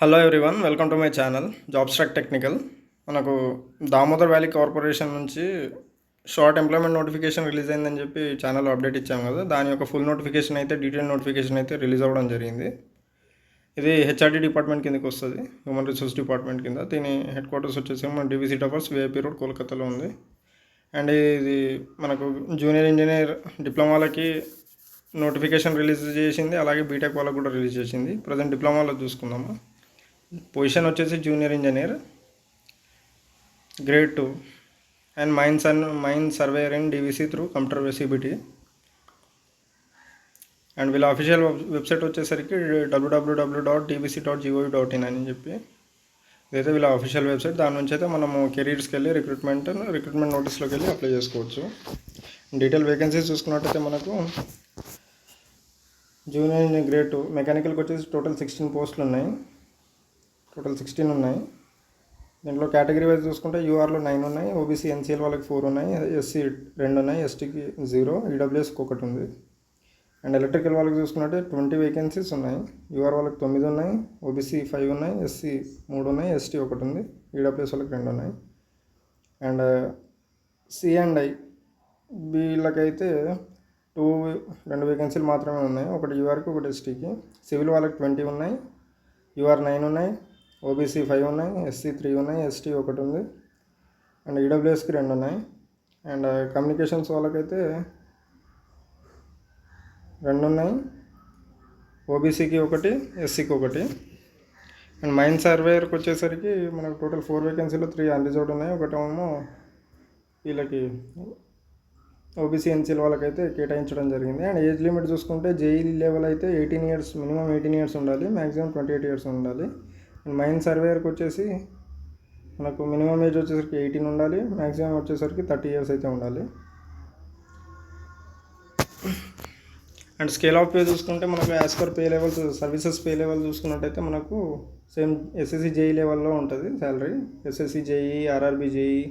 Hello everyone, welcome to my channel jobs track technical. మనకు Damodar valley corporation నుంచి short employment notification release అయిందని చెప్పి ఛానల్లో అప్డేట్ ఇచ్చాము కదా. దాని యొక్క ఫుల్ నోటిఫికేషన్ అయితే, డీటెయిల్ నోటిఫికేషన్ అయితే రిలీజ్ అవ్వడం జరిగింది. ఇది హెచ్ఆర్డీ డిపార్ట్మెంట్ కిందకి వస్తుంది, హ్యూమన్ రిసోర్స్ డిపార్ట్మెంట్ కింద. దీని హెడ్ క్వార్టర్స్ వచ్చేసి మన డివిసి టవర్స్ విఐపి రోడ్ కోల్కతాలో ఉంది. అండ్ ఇది మనకు జూనియర్ ఇంజనీర్ డిప్లొమాలకి నోటిఫికేషన్ రిలీజ్ చేసింది, అలాగే బీటెక్ వాళ్ళకి కూడా రిలీజ్ చేసింది. ప్రజెంట్ డిప్లొమాలో చూసుకుందాము. పొజిషన్ వచ్చేసి junior engineer grade 2 and mine surveyor in DVC through computer CBT. And వీళ్ళ అఫీషియల్ వెబ్సైట్ వచ్చేసరికి www.dbc.gov.in అని చెప్పి ఇదైతే వీళ్ళ అఫీషియల్ వెబ్సైట్. దాని నుంచి అయితే మనము కెరీర్స్కి వెళ్ళి రిక్రూట్మెంట్ నోటీస్లోకి వెళ్ళి అప్లై చేసుకోవచ్చు. డీటెయిల్ వేకెన్సీస్ చూసుకున్నట్టయితే మనకు జూనియర్ ఇంజనీర్ గ్రేడ్ 2 మెకానికల్కి వచ్చేసి టోటల్ 16 పోస్టులు ఉన్నాయి. దీంట్లో కేటగిరీ వైజ్ చూసుకుంటే యూఆర్లో 9 ఉన్నాయి, ఓబీసీ ఎన్సీఎల్ వాళ్ళకి 4 ఉన్నాయి, ఎస్సీ 2 ఉన్నాయి, ఎస్టీకి 0, ఈడబ్ల్యూఎస్కి 1 ఉంది. అండ్ ఎలక్ట్రికల్ వాళ్ళకి చూసుకున్నట్టే 20 వేకెన్సీస్ ఉన్నాయి. యూఆర్ వాళ్ళకి 9 ఉన్నాయి, ఓబీసీ 5 ఉన్నాయి, ఎస్సీ 3 ఉన్నాయి, ఎస్టీ 1 ఉంది, ఈడబ్ల్యూఎస్ వాళ్ళకి 2 ఉన్నాయి. అండ్ సి అండ్ ఐ వీళ్ళకైతే 2 వేకెన్సీలు మాత్రమే ఉన్నాయి, ఒకటి యూఆర్కి ఒకటి ఎస్టీకి. సివిల్ వాళ్ళకి 20 ఉన్నాయి, యూఆర్ 9 ఉన్నాయి, ఓబీసీ 5 ఉన్నాయి, ఎస్సీ 3 ఉన్నాయి, ఎస్టీ 1 ఉంది, అండ్ ఈడబ్ల్యూఎస్కి 2 ఉన్నాయి. అండ్ కమ్యూనికేషన్స్ వాళ్ళకైతే 2 ఉన్నాయి, ఓబీసీకి 1, ఎస్సీకి 1. అండ్ మైన్ సర్వేయర్కి వచ్చేసరికి మనకు టోటల్ 4 వేకెన్సీలు 3 అన్రిజర్వ్డ్ ఉన్నాయి, ఒకటేమో వీళ్ళకి ఓబీసీ ఎన్సీఎల్ వాళ్ళకైతే కేటాయించడం జరిగింది. అండ్ ఏజ్ లిమిట్ చూసుకుంటే జేఈ లెవెల్ అయితే 18 ఇయర్స్, మినిమం 18 ఇయర్స్ ఉండాలి, మ్యాక్సిమం 28 ఇయర్స్ ఉండాలి. అండ్ మైన్ సర్వేయర్కి వచ్చేసి మనకు మినిమం ఏజ్ వచ్చేసరికి 18 ఉండాలి, మ్యాక్సిమం వచ్చేసరికి 30 ఇయర్స్ అయితే ఉండాలి. అండ్ స్కేల్ ఆఫ్ పే చూసుకుంటే మనకు as per pay levels, services pay level చూసుకున్నట్టయితే మనకు సేమ్ ఎస్ఎస్సి జేఈ లెవెల్లో ఉంటుంది salary. SSC JEE, RRB JEE,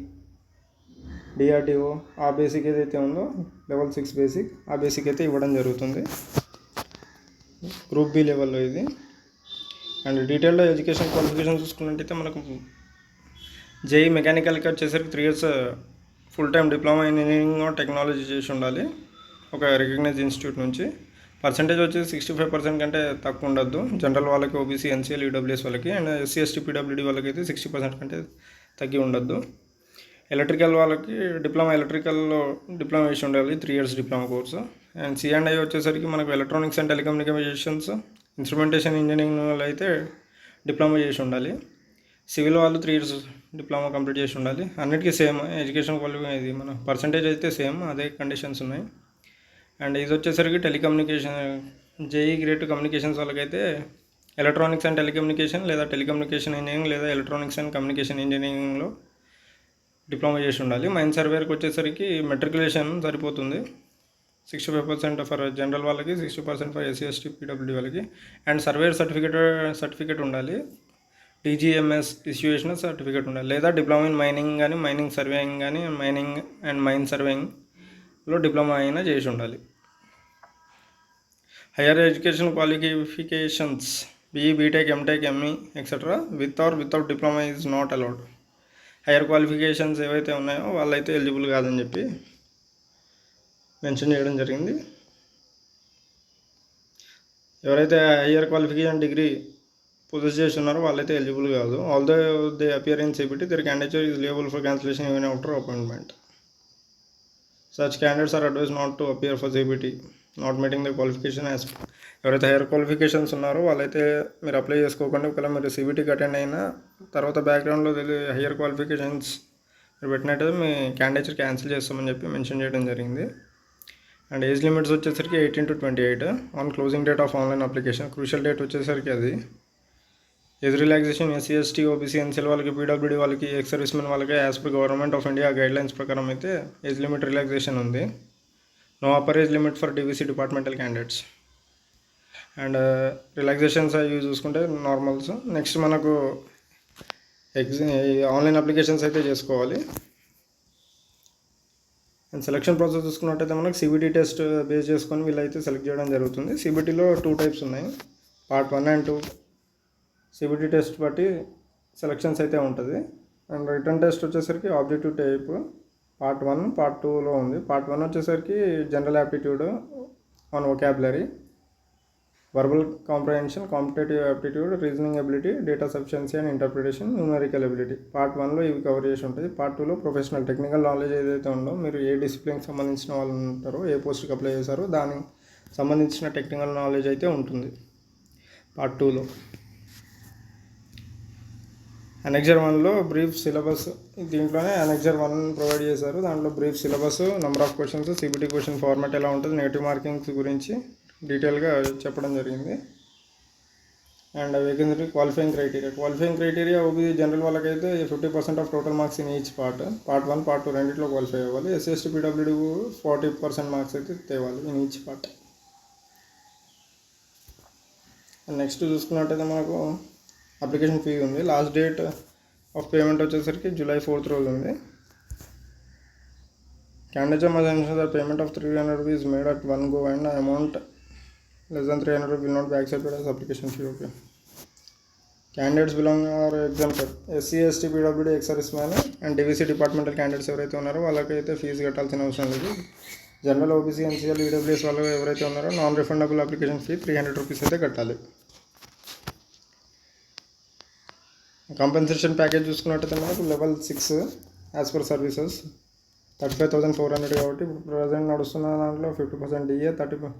DRDO ఆ బేసిక్ ఏదైతే ఉందో లెవెల్ 6 బేసిక్, ఆ బేసిక్ అయితే ఇవ్వడం జరుగుతుంది. గ్రూప్ బి లెవెల్లో ఇది. అండ్ డీటెయిల్గా ఎడ్యుకేషన్ క్వాలిఫికేషన్ చూసుకున్నట్టయితే మనకు జేఈ మెకానికల్కి వచ్చేసరికి 3 years full time diploma engineering technology చేసి ఉండాలి ఒక రికగ్నైజ్ ఇన్స్టిట్యూట్ నుంచి. పర్సంటేజ్ వచ్చేసి 65% కంటే తక్కువ ఉండద్దు. జనరల్ వాళ్ళకి, ఓబీసీ ఎన్సీఎల్, ఈడబ్ల్యూఎస్ వాళ్ళకి, అండ్ ఎస్సీ ఎస్టీ పీడబ్ల్యూడీ వాళ్ళకి అయితే 60% కంటే తగ్గి ఉండద్దు. ఎలక్ట్రికల్ వాళ్ళకి ఎలక్ట్రికల్లో డిప్లొమా చేసి ఉండాలి, 3 ఇయర్స్ డిప్లొమా కోర్సు. అండ్ సిఎండ్ఐ వచ్చేసరికి మనకు electronics and telecommunications, instrumentation engineering అయితే డిప్లొమా చేసి ఉండాలి. సివిల్ వాళ్ళు 3 ఇయర్స్ డిప్లొమా కంప్లీట్ చేసి ఉండాలి. అన్నిటికీ సేమ్ ఎడ్యుకేషన్ క్వాలిఫికేషన్, ఇది మన పర్సంటేజ్ అయితే సేమ్, అదే కండిషన్స్ ఉన్నాయి. అండ్ ఇది వచ్చేసరికి టెలికమ్యూనికేషన్ జేఈ గ్రేడ్ కమ్యూనికేషన్స్ వాళ్ళకైతే ఎలక్ట్రానిక్స్ అండ్ టెలికమ్యూనికేషన్ లేదా టెలికమ్యూనికేషన్ ఇంజనీరింగ్ లేదా ఎలక్ట్రానిక్స్ అండ్ కమ్యూనికేషన్ ఇంజనీరింగ్లో డిప్లొమా చేసి ఉండాలి. మైన్ సర్వేయర్కి వచ్చేసరికి మెట్రికులేషన్ సరిపోతుంది, 65% ఫర్ జనరల్ వాళ్ళకి, 60% ఫర్ ఎస్సీ ఎస్టీ పీడబ్ల్యూడీ వాళ్ళకి. అండ్ సర్వేయర్ సర్టిఫికేట్ ఉండాలి, టీజీఎంఎస్ ఇష్యూయేషన్ సర్టిఫికేట్ ఉండాలి, లేదా డిప్లొమా ఇన్ మైనింగ్ కానీ, మైనింగ్ సర్వేయింగ్ కానీ, మైనింగ్ అండ్ మైన్ సర్వేయింగ్లో డిప్లొమా అయినా చేసి ఉండాలి. Higher education qualifications BE, BTech, MTech, ME etcetera with or without diploma is not allowed. Higher qualifications ఏవైతే ఉన్నాయో వాళ్ళైతే ఎలిజిబుల్ కాదని చెప్పి మెన్షన్ చేయడం జరిగింది. ఎవరైతే హైయర్ క్వాలిఫికేషన్ డిగ్రీ పొజెస్ చేస్తున్నారో వాళ్ళైతే ఎలిజిబుల్ కాదు. Although they appear in CBT, their candidature is liable for cancellation even after appointment. Such candidates are advise not to appear for CBT not meeting the qualification as. ఎవరైతే higher qualifications ఉన్నారో వాళ్ళైతే మీరు apply చేసుకోకండి. ఒకవేళ మీరు సిబిటీకి attend అయినా తర్వాత బ్యాక్గ్రౌండ్లో హైయర్ క్వాలిఫికేషన్స్ మీరు పెట్టినట్టయితే మీ క్యాండిడేచర్ క్యాన్సిల్ చేస్తామని చెప్పి మెన్షన్ చేయడం జరిగింది. అండ్ ఏజ్ లిమిట్స్ వచ్చేసరికి 18 to 28 on closing date of online application. Crucial date వచ్చేసరికి అది. Age relaxation SC ST OBC NCL వాళ్ళకి, పీడబ్ల్యూడీ వాళ్ళకి, ఎక్స్ సర్వీస్మెన్ వాళ్ళకి as per government of India guidelines ప్రకారం అయితే ఏజ్ లిమిట్ రిలాక్సేషన్ ఉంది. No upper age limit for DVC departmental candidates. And relaxations అవి చూసుకుంటే నార్మల్స్. నెక్స్ట్ మనకు ఆన్లైన్ అప్లికేషన్స్ అయితే చేసుకోవాలి. అండ్ సెలక్షన్ ప్రాసెస్ చూసుకున్నట్టయితే మనకు సిబిటీ టెస్ట్ బేస్ చేసుకొని వీళ్ళైతే సెలెక్ట్ చేయడం జరుగుతుంది. సిబిటీలో 2 టైప్స్ ఉన్నాయి, పార్ట్ 1 and 2. సిబిటి టెస్ట్ బట్టి సెలక్షన్స్ అయితే ఉంటుంది. అండ్ రిటర్న్ టెస్ట్ వచ్చేసరికి ఆబ్జెక్టివ్ టైప్ పార్ట్ 1 పార్ట్ 2లో ఉంది. పార్ట్ 1 వచ్చేసరికి general aptitude on vocabulary, verbal comprehension, competitive aptitude, reasoning ability, data sufficiency and interpretation, numerical ability. Part 1లో ఇవి కవర్ చేసి ఉంటుంది. పార్ట్ 2లో ప్రొఫెషనల్ టెక్నికల్ నాలెడ్జ్ ఏదైతే ఉందో, మీరు ఏ డిసిప్లిన్కి సంబంధించిన వాళ్ళు ఉంటారో, ఏ పోస్ట్కి అప్లై చేశారో దానికి సంబంధించిన టెక్నికల్ నాలెడ్జ్ అయితే ఉంటుంది పార్ట్ 2లో. అనెక్జర్ 1లో బ్రీఫ్ సిలబస్, దీంట్లోనే అనెక్జర్ 1 ప్రొవైడ్ చేశారు. దాంట్లో brief syllabus, number of questions, CBT question format ఎలా ఉంటుంది, నెగటివ్ మార్కింగ్స్ గురించి డీటెయిల్గా చెప్పడం జరిగింది. And vacancy qualifying criteria OBC general వాళ్ళకైతే 50% of total marks in each part 1 part 2 రెండింటిలో క్వాలిఫై అవ్వాలి. ఎస్సీ ఎస్టీ పీడబ్ల్యూడీ 40% మార్క్స్ అయితే తేవాలి ఇన్ ఈచ్ పార్ట్. నెక్స్ట్ చూసుకున్నట్టయితే మనకు అప్లికేషన్ ఫీ ఉంది. లాస్ట్ డేట్ ఆఫ్ పేమెంట్ వచ్చేసరికి July 4th రోజు ఉంది. Candidates must ensure that payment of ₹300 is made at one go and amount less than ₹300 will not be accepted as application fee. Okay. Candidates belong or exempted. SC, ST, PWD, ex-service man and DVC departmental candidates ఎవరైతే ఉన్నారో వాళ్ళకైతే fee కట్టాల్సిన అవసరం లేదు. General OBC, NCL, EWS వాళ్ళు ఎవరైతే ఉన్నారో non refundable application fee ₹300 అయితే కట్టాలి. కాంపెన్సేషన్ ప్యాకేజ్ చూసుకున్నట్టయితే మనకు లెవెల్ 6 యాజ్ పర్ సర్వీసెస్ 35,400 కాబట్టి ఇప్పుడు ప్రజెంట్ నడుస్తున్న దాంట్లో 50% డిఏ 30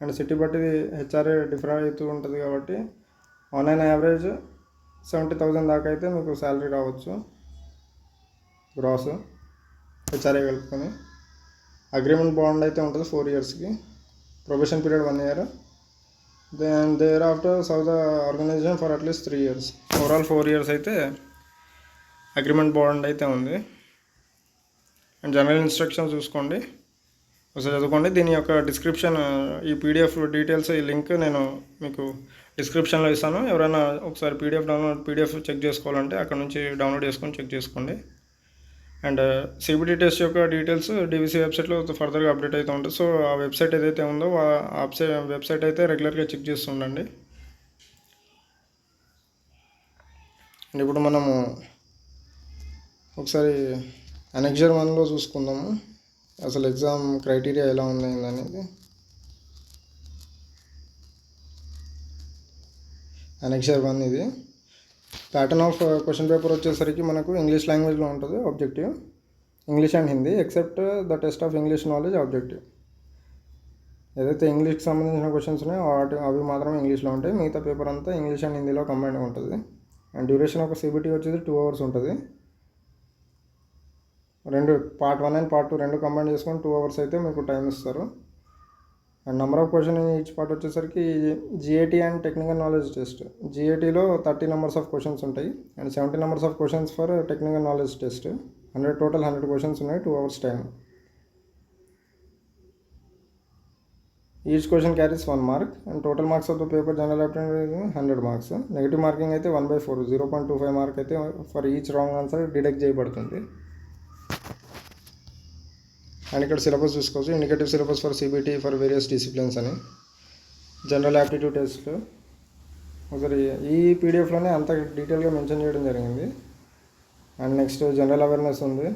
అండ్ సిటీ బట్టి హెచ్ఆర్ఏ డిఫర్ అవుతూ ఉంటుంది కాబట్టి ఆన్లైన్ యావరేజ్ 70,000 దాకా అయితే మీకు శాలరీ రావచ్చు గ్రాస్ హెచ్ఆర్ఏ కలుపుకొని. అగ్రిమెంట్ బాండ్ అయితే ఉంటుంది 4 yearsకి. Probation period 1 year. Then thereafter serve the organization for at least 3 years. Overall 4 years అయితే అగ్రిమెంట్ బాండ్ అయితే ఉంది. అండ్ జనరల్ ఇన్స్ట్రక్షన్స్ చూసుకోండి, ఒకసారి చదువుకోండి. దీని యొక్క డిస్క్రిప్షన్, ఈ పీడిఎఫ్ డీటెయిల్స్, ఈ లింక్ నేను మీకు డిస్క్రిప్షన్లో ఇస్తాను. ఎవరైనా ఒకసారి పీడిఎఫ్ చెక్ చేసుకోవాలంటే అక్కడ నుంచి డౌన్లోడ్ చేసుకొని చెక్ చేసుకోండి. అండ్ సిబిటి టెస్ట్ యొక్క డీటెయిల్స్ డివిసి వెబ్సైట్లో ఫర్దర్గా అప్డేట్ అవుతూ ఉంటుంది. సో ఆ వెబ్సైట్ ఏదైతే ఉందో ఆ వెబ్సైట్ అయితే రెగ్యులర్గా చెక్ చేస్తుండండి. అండ్ ఇప్పుడు మనము ఒకసారి అనెక్జర్ 1లో చూసుకుందాము అసలు ఎగ్జామ్ క్రైటీరియా ఎలా ఉంది అనేది. అనెక్జర్ 1 ఇది. ప్యాటర్న్ ఆఫ్ క్వశ్చన్ పేపర్ వచ్చేసరికి మనకు ఇంగ్లీష్ లాంగ్వేజ్లో ఉంటుంది objective, English and Hindi except the test of English knowledge objective. ఏదైతే ఇంగ్లీష్కి సంబంధించిన క్వశ్చన్స్ ఉన్నాయో అవి మాత్రమే ఇంగ్లీష్లో ఉంటాయి. మిగతా పేపర్ అంతా ఇంగ్లీష్ అండ్ హిందీలో కంబైన్డ్ ఉంటుంది. అండ్ డ్యూరేషన్ ఆఫ్ సిబిటి వచ్చేసి 2 hours ఉంటుంది. పార్ట్ 1 అండ్ పార్ట్ 2 రెండు కంబైన్ చేసుకొని 2 hours అయితే మీకు టైం ఇస్తారు. And number of question each part వచ్చేసరికి GAT and technical knowledge test. జిఏటీలో 30 numbers ఆఫ్ క్వశ్చన్స్ ఉంటాయి and 70 numbers of questions for technical knowledge test. Total 100 questions ఉన్నాయి, 2 hours time. Each question carries 1 mark and total marks of the paper general aptitude 100 marks. Negative marking అయితే 1/4 0.25 mark అయితే for each wrong answer deduct చేయబడుతుంది. అండ్ ఇక్కడ syllabus చూసుకోవచ్చు, indicative syllabus for CBT for various disciplines అని. General aptitude test ఒకసారి ఈ పీడిఎఫ్లోనే అంత డీటెయిల్గా మెన్షన్ చేయడం జరిగింది. అండ్ నెక్స్ట్ జనరల్ అవేర్నెస్ ఉంది,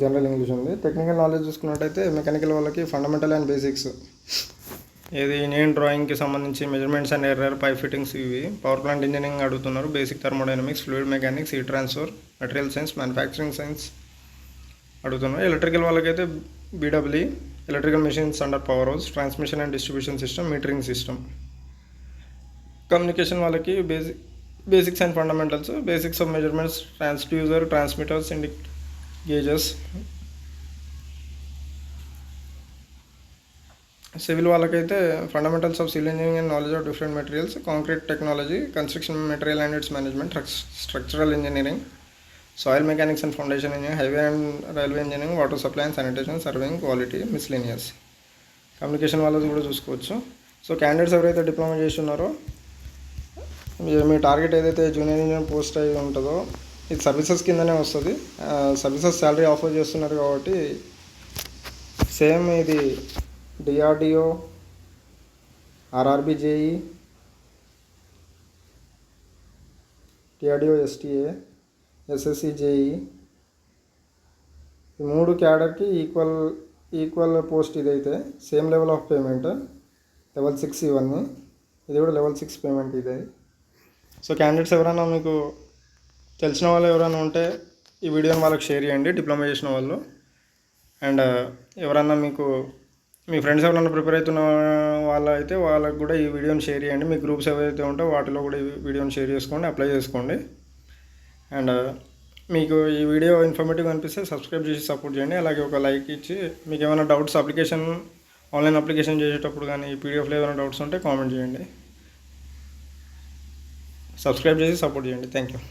జనరల్ ఇంగ్లీష్ ఉంది. టెక్నికల్ నాలెడ్జ్ చూసుకున్నట్టయితే మెకానికల్ వాళ్ళకి ఫండమెంటల్ అండ్ బేసిక్స్, ఏది ఇండియన్ డ్రాయింగ్కి సంబంధించి measurements and error, pipe fittings, ఇవి. పవర్ ప్లాంట్ ఇంజనీరింగ్ అడుగుతున్నారు, basic thermodynamics, fluid mechanics, heat transfer, material science, manufacturing science అడుగుతున్నారు. Electrical వాళ్ళకైతే BW, electrical machines under power house, transmission and distribution system, metering system. Communication వాళ్ళకి basics and fundamentals, basics of measurements, transducer, transmitters, gauges. Civil వాళ్ళకైతే fundamentals of civil engineering and knowledge of different materials, concrete technology, construction material and its management, structural engineering, soil mechanics and foundation engineering, highway and railway engineering, water supply and sanitation, surveying, quality, miscellaneous. Communication వాళ్ళది కూడా చూసుకోవచ్చు. So candidates ఎవరైతే diploma చేస్తున్నారో మీ target ఏదైతే junior engineer post అయి ఉంటుందో ఇది సర్వీసెస్ కిందనే వస్తుంది. సర్వీసెస్ శాలరీ ఆఫర్ చేస్తున్నారు కాబట్టి సేమ్ ఇది DRDO, RRB, JE, TRDO STA, SSC JE, ఈ 3 క్యాడర్కి ఈక్వల్ పోస్ట్. ఇదైతే same level of payment, level 6 ఇవన్నీ. ఇది కూడా లెవెల్ 6 పేమెంట్ ఇదే. సో క్యాండిడేట్స్ ఎవరైనా మీకు తెలిసిన వాళ్ళు ఎవరైనా ఉంటే ఈ వీడియోని వాళ్ళకి షేర్ చేయండి, డిప్లొమా చేసిన వాళ్ళు. అండ్ ఎవరన్నా మీకు మీ ఫ్రెండ్స్ ఎవరైనా ప్రిపేర్ అవుతున్న వాళ్ళు అయితే వాళ్ళకి కూడా ఈ వీడియోని షేర్ చేయండి. మీ గ్రూప్స్ ఏవైతే ఉంటే వాటిలో కూడా ఈ వీడియోని షేర్ చేసుకోండి, అప్లై చేసుకోండి. అండ్ మీకు ఈ వీడియో ఇన్ఫర్మేటివ్ అనిపిస్తే సబ్స్క్రైబ్ చేసి సపోర్ట్ చేయండి. అలాగే ఒక లైక్ ఇచ్చి మీకు ఏమైనా డౌట్స్ ఆన్లైన్ అప్లికేషన్ చేసేటప్పుడు కానీ పీడిఎఫ్లో ఏమైనా డౌట్స్ ఉంటే కామెంట్ చేయండి. సబ్స్క్రైబ్ చేసి సపోర్ట్ చేయండి. Thank you.